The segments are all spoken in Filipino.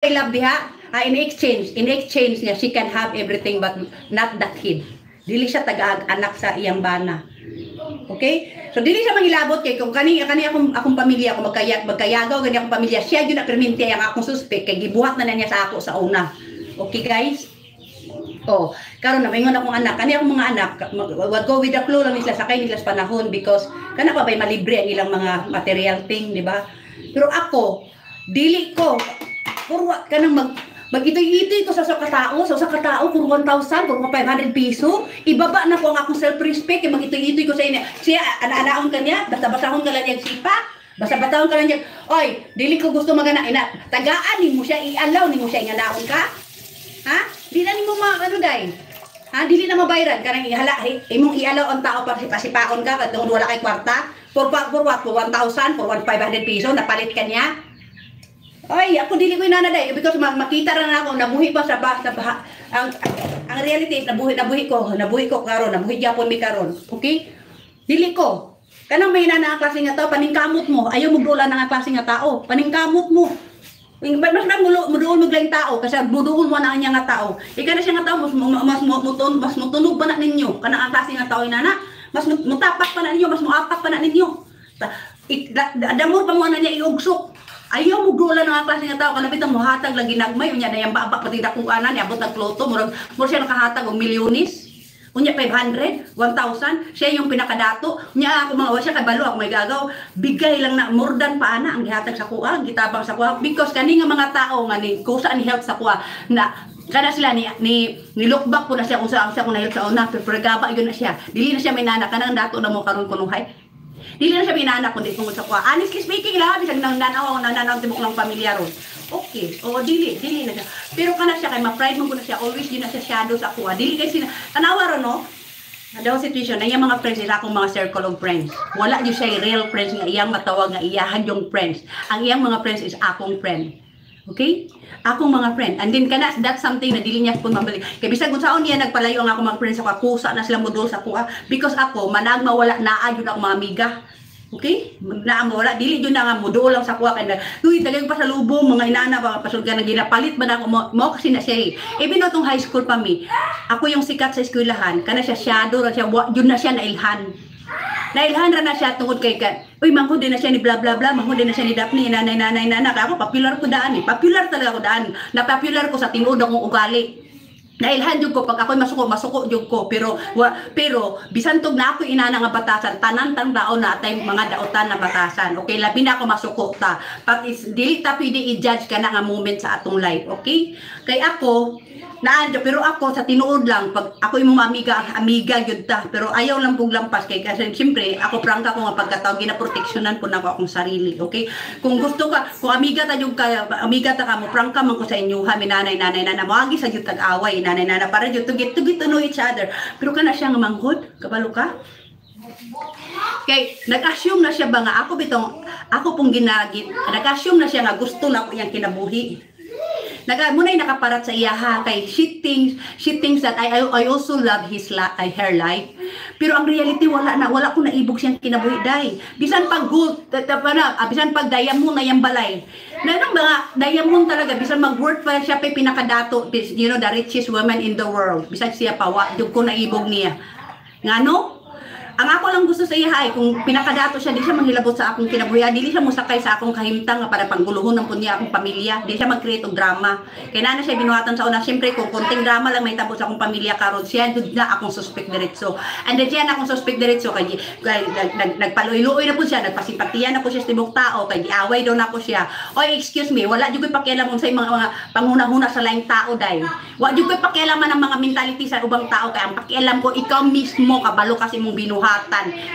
I love diha, in exchange niya, she can have everything but not that kid. Dili siya taga-anak sa iyang bana. Okay? So dili siya mangilabot kay kung kani akong pamilya ko magkayagaw gani akong pamilya, siya gyud na perminti ang akong suspect kay gibuhat na niya sa ako sa una. Okay guys? Oh, karon na mingon akong anak, kani akong mga anak, wag go with the flow lang nila sakay nila sa panahon because kana pa bay malibre ang ilang mga material thing, di ba? Pero ako, dili ko purwa kanang mag-itoy-itoy ko sa katao for 1,000, for 500 piso. Ibaba na ko ang akong self-respect, kay mag-itoy-itoy ko sa inyo. Siya, ana-anaon ka niya, basta-basahon ka lang niyang sipa, basta-batahon ka lang niyang, oy, dili ko gusto magana, tagaan ni mo siya, i-allow ni mo siya, inganaon ka? Ha? Di na ni mo ano day? Ha? Dili na mabayran, karang imong i-allow ang tao para sipaon ka, kung wala kay kwarta, for what? For 1,000, for 1,500 piso, napalit ka niya? Ay, ako dili ko inanaday because makita ra na ako nabuhi pa sa baha. Ang reality is nabuhi ko karon, nabuhi gyapon mi karon. Okay? Dili ko. Kanang may inana ang klase nga tao, paningkamot mo. Ayaw mo dola na ang klase nga tao. Paningkamot mo. Mas nang muduol mo lang tao kasi muduol mo na niya nga tao. Ika na siya nga tao mas mutunog pa na ninyo. Kanang ang klase nga tao inana, mas mutapak pa na ninyo, mas muapak pa na ninyo. Damor pa mo na niya iugsok. Ayaw mo gula ng klase nga tao, kanapit ang muhatag lagi nagmay, unya na yung baba pati dakuanan, abot ng kloto, murag siya nakahatag og milyonis. Unya 500, 1,000, siya yung pinakadato. Unya ako mga siya kabalo ako may gagaw, bigay lang na more than pa ana ang gihatag sa kuha, gitabang sa kuha because kani nga mga tao nga ni kusa ni help sa kuha na kada sila ni look back po na siya kung saan siya kung na help sa una, pero gaba yun na siya. Dili na siya may nana kanang dato na mo karon kunuhay. Dili na siya binaanak kundi tungod sa kuha. Honestly speaking, lahat bisag nanaw tibok ng pamilya ron. Okay. O dili na siya. Pero kana siya kay ma-pride mo na siya, always din na siya shadow sa kuha. Dili kay tanawa ron no. Daw situation na yung mga friends nila akong mga circle of friends. Wala di siya real friends nga iyang matawag nga iyahan yung friends. Ang iyang mga friends is akong friend. Okay? Akong mga friend. And then kana that's something na dili niya pud mabalik. Kay bisag unsaon niya nagpalayo ang akong mga friends sa kusa na sila modul sa kuha because ako manag mawala naa jud ako mga amiga. Okay? Na mawala dili jud na nga modul lang sa kuha kay tuy tagay pa sa lubong mga inana ba pasulgan na ginapalit ba na ako mo kasi na siya. Even atong high school pa mi. Ako yung sikat sa eskwelahan, kana siya shadow ra siya jud na siya nailhan. Nailhan ra na siya tungod kay uy manghud din na siya ni bla bla bla, manghud din na siya ni Daphne nanay kay ako popular ko daan popular talaga ko daan na popular ko sa tinuod akong ugali. Nailhan jud ko pag ako'y masuko jud ko pero bisan tog na ako inana nga batasan tanan daon na atay mga daotan na batasan. Okay, labi na ako masuko ta. But is dili ta pwede i-judge kana nga moment sa atong life, okay? Kay ako pero ako sa tinuod lang pag ako imong amiga gyud ta pero ayaw lang pug lampas kay kasi siyempre ako prangka ko nga pagkatao ginaproteksyonan po na ko akong sarili, okay? Kung gusto ka kung amiga ta ka mo prangka man ko sa inyo ha nanay moagi sa gyud tag-away nanay para gyud to get to know each other pero kana siya nga manghod kabalo ka kay nag-assume na siya ba nga ako pong nag-assume na siya nga gusto na ko iyang kinabuhi. Muna'y nakaparat sa iya ha kay she thinks that I also love her life. Pero ang reality wala ko naibog siyang kinabuhi day. Bisan pag gold, bisan pag diamond na yang balay. Na nang mga diamond talaga bisan mag-worth pa siya pa pinakadato, you know, the richest woman in the world. Bisan siya pa dug ko naibog niya. Ngano? Ang ako lang gusto sa iya ay kung pinakadato siya, di siya manghilabot sa akong kinabuhi, di siya musakay sa akong kahimtang nga para pangguluhon ng punya akong pamilya, di siya mag-create og drama. Kaya na siya binuhatan sa una, siyempre kung konting drama lang may tabo sa akong pamilya karon, siya dud na akong suspect diretso. And then siya na akong suspect diretso kay nagpaluy-luoy na po siya, nagpasimpatiya na po siya sa tibok tao, kay giaway daw na po siya. Oy, excuse me, wala jud koy pakialam sa mga panghuna-huna sa laing tao day. Wa jud koy pakialaman ang mga mentality sa ubang tao kay ang pakialam ko ikaw mismo kabalo kasi mong binuhat.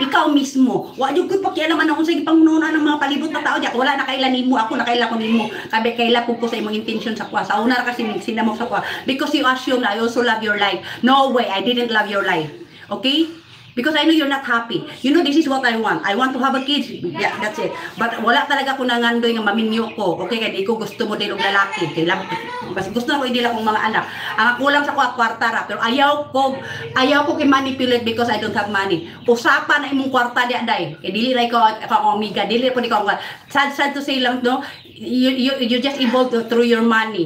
Ikaw mismo. Wa jud koy pakialaman ako sa pangunuan ng mga palibot na tao diya. Wala na kailan nimo, ako na kailan ko nimo. Kabe kailan ko sa imong intention sa kuha. Sa una ra kasi sinamo sa kuha. Because you assume I also love your life. No way, I didn't love your life. Okay? Because I know you're not happy. You know, this is what I want. I want to have a kid. Yeah, that's it. But wala talaga ko nangandoy nga maminyo ko. Okay, kaya di ko gusto mo din og lalaki. Mas gusto na ko idila kong mga anak. Ang kulang sa kuha kwarta ra. Pero ayaw ko manipulate because I don't have money. Usapan na imong kwarta di aday. Kaya dili na ikaw amiga. Dili po di ko sad to say lang no. you just evolve through your money.